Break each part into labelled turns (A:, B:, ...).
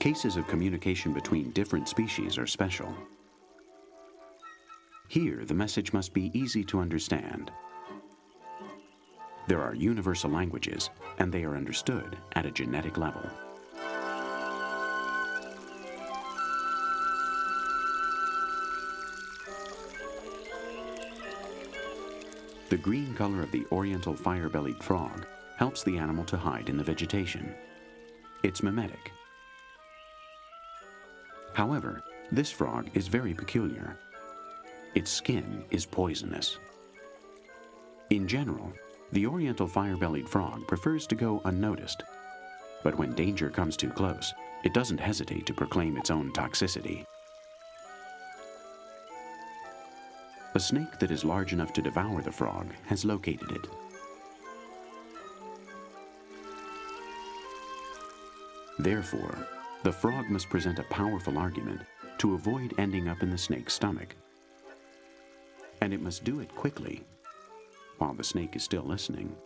A: Cases of communication between different species are special. Here, the message must be easy to understand. There are universal languages, and they are understood at a genetic level. The green color of the oriental fire-bellied frog helps the animal to hide in the vegetation. It's mimetic. However, this frog is very peculiar. Its skin is poisonous. In general, the oriental fire-bellied frog prefers to go unnoticed, but when danger comes too close, it doesn't hesitate to proclaim its own toxicity. A snake that is large enough to devour the frog has located it. Therefore, the frog must present a powerful argument to avoid ending up in the snake's stomach. And it must do it quickly, while the snake is still listening.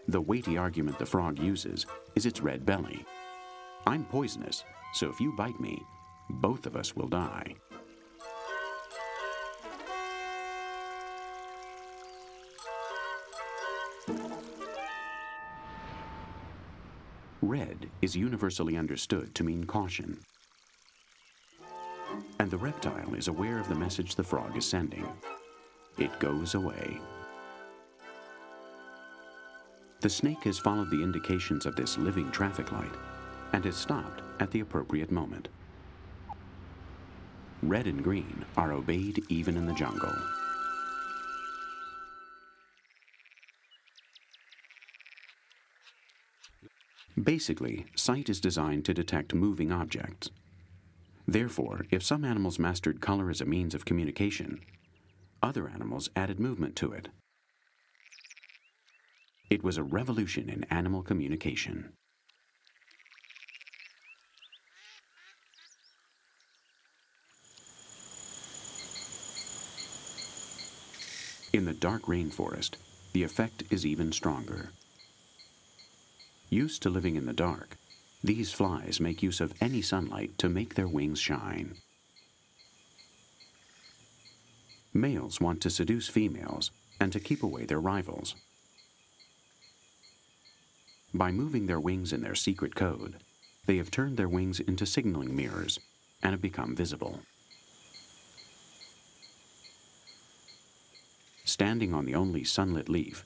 A: The weighty argument the frog uses is its red belly. I'm poisonous, so if you bite me, both of us will die. Red is universally understood to mean caution. And the reptile is aware of the message the frog is sending. It goes away. The snake has followed the indications of this living traffic light and has stopped at the appropriate moment. Red and green are obeyed even in the jungle. Basically, sight is designed to detect moving objects. Therefore, if some animals mastered color as a means of communication, other animals added movement to it. It was a revolution in animal communication. In the dark rainforest, the effect is even stronger. Used to living in the dark, these flies make use of any sunlight to make their wings shine. Males want to seduce females and to keep away their rivals. By moving their wings in their secret code, they have turned their wings into signaling mirrors and have become visible. Standing on the only sunlit leaf,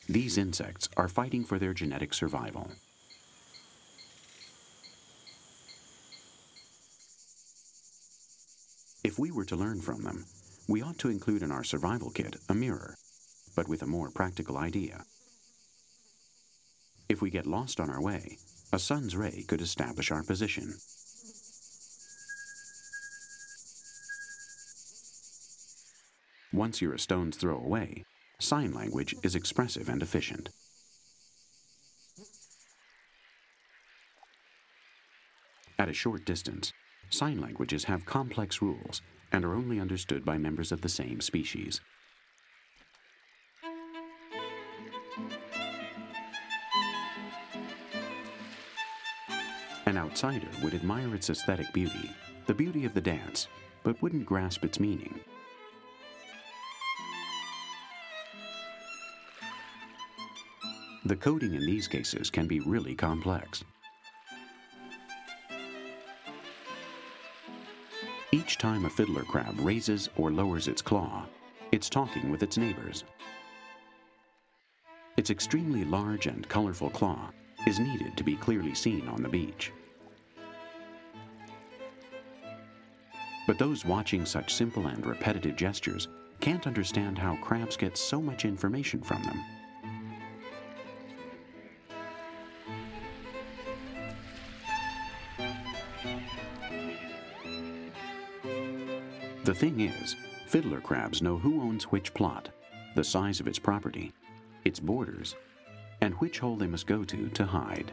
A: these insects are fighting for their genetic survival. If we were to learn from them, we ought to include in our survival kit a mirror, but with a more practical idea. If we get lost on our way, a sun's ray could establish our position. Once you're a stone's throw away, sign language is expressive and efficient. At a short distance, sign languages have complex rules and are only understood by members of the same species. An outsider would admire its aesthetic beauty, the beauty of the dance, but wouldn't grasp its meaning. The coding in these cases can be really complex. Each time a fiddler crab raises or lowers its claw, it's talking with its neighbors. Its extremely large and colorful claw is needed to be clearly seen on the beach. But those watching such simple and repetitive gestures can't understand how crabs get so much information from them. The thing is, fiddler crabs know who owns which plot, the size of its property, its borders, and which hole they must go to hide.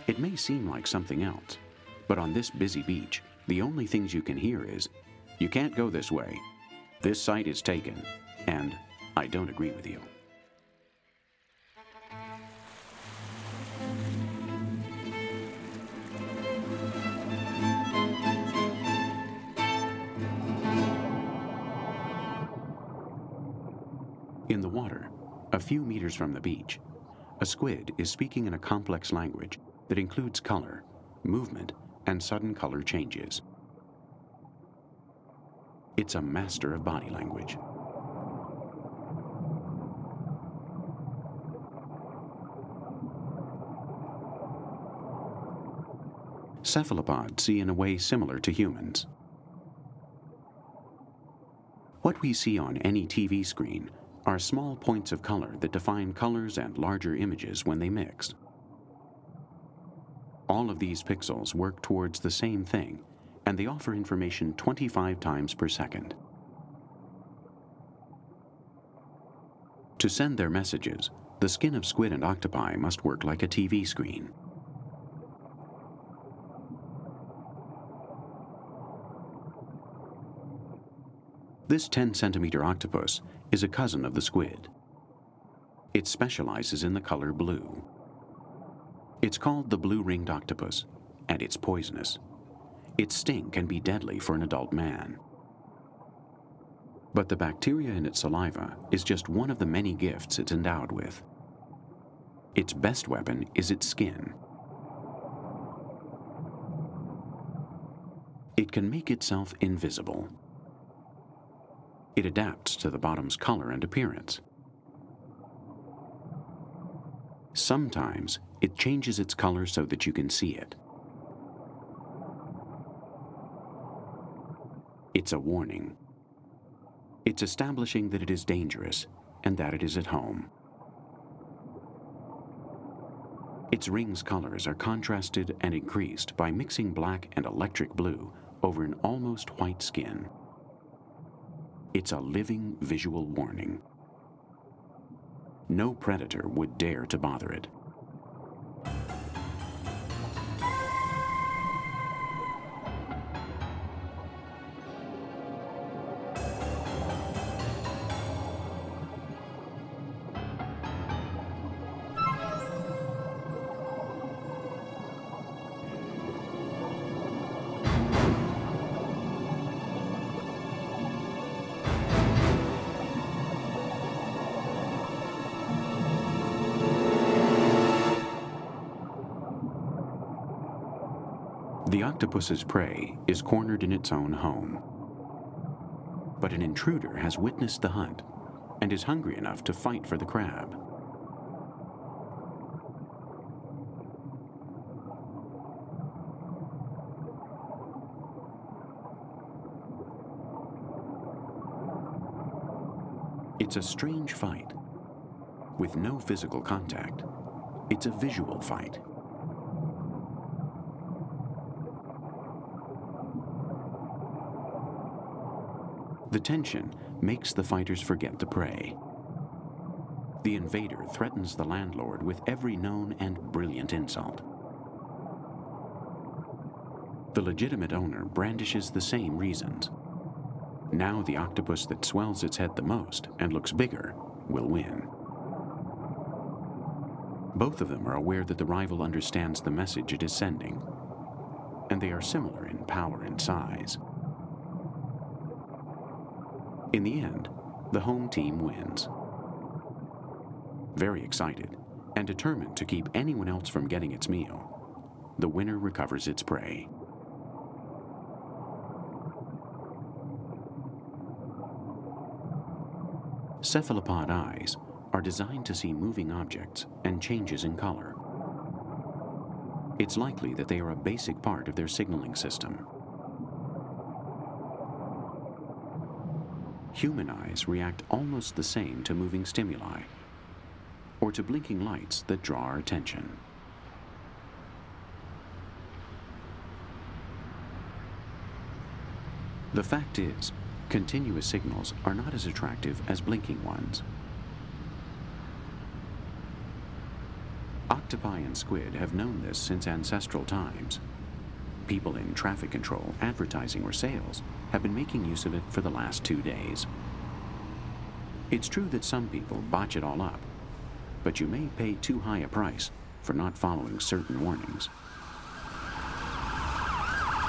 A: It may seem like something else, but on this busy beach, the only things you can hear is, "You can't go this way," "This site is taken," and I don't agree with you. In the water, a few meters from the beach, a squid is speaking in a complex language that includes color, movement, and sudden color changes. It's a master of body language. Cephalopods see in a way similar to humans. What we see on any TV screen are small points of color that define colors and larger images when they mix. All of these pixels work towards the same thing, and they offer information 25 times per second. To send their messages, the skin of squid and octopi must work like a TV screen. This 10-centimeter octopus is a cousin of the squid. It specializes in the color blue. It's called the blue-ringed octopus, and it's poisonous. Its sting can be deadly for an adult man. But the bacteria in its saliva is just one of the many gifts it's endowed with. Its best weapon is its skin. It can make itself invisible. It adapts to the bottom's color and appearance. Sometimes it changes its color so that you can see it. It's a warning. It's establishing that it is dangerous and that it is at home. Its ring's colors are contrasted and increased by mixing black and electric blue over an almost white skin. It's a living visual warning. No predator would dare to bother it. The octopus's prey is cornered in its own home. But an intruder has witnessed the hunt and is hungry enough to fight for the crab. It's a strange fight. With no physical contact, it's a visual fight. The tension makes the fighters forget the prey. The invader threatens the landlord with every known and brilliant insult. The legitimate owner brandishes the same reasons. Now the octopus that swells its head the most and looks bigger will win. Both of them are aware that the rival understands the message it is sending, and they are similar in power and size. In the end, the home team wins. Very excited and determined to keep anyone else from getting its meal, the winner recovers its prey. Cephalopod eyes are designed to see moving objects and changes in color. It's likely that they are a basic part of their signaling system. Human eyes react almost the same to moving stimuli, or to blinking lights that draw our attention. The fact is, continuous signals are not as attractive as blinking ones. Octopi and squid have known this since ancestral times. People in traffic control, advertising, or sales have been making use of it for the last 2 days. It's true that some people botch it all up, but you may pay too high a price for not following certain warnings.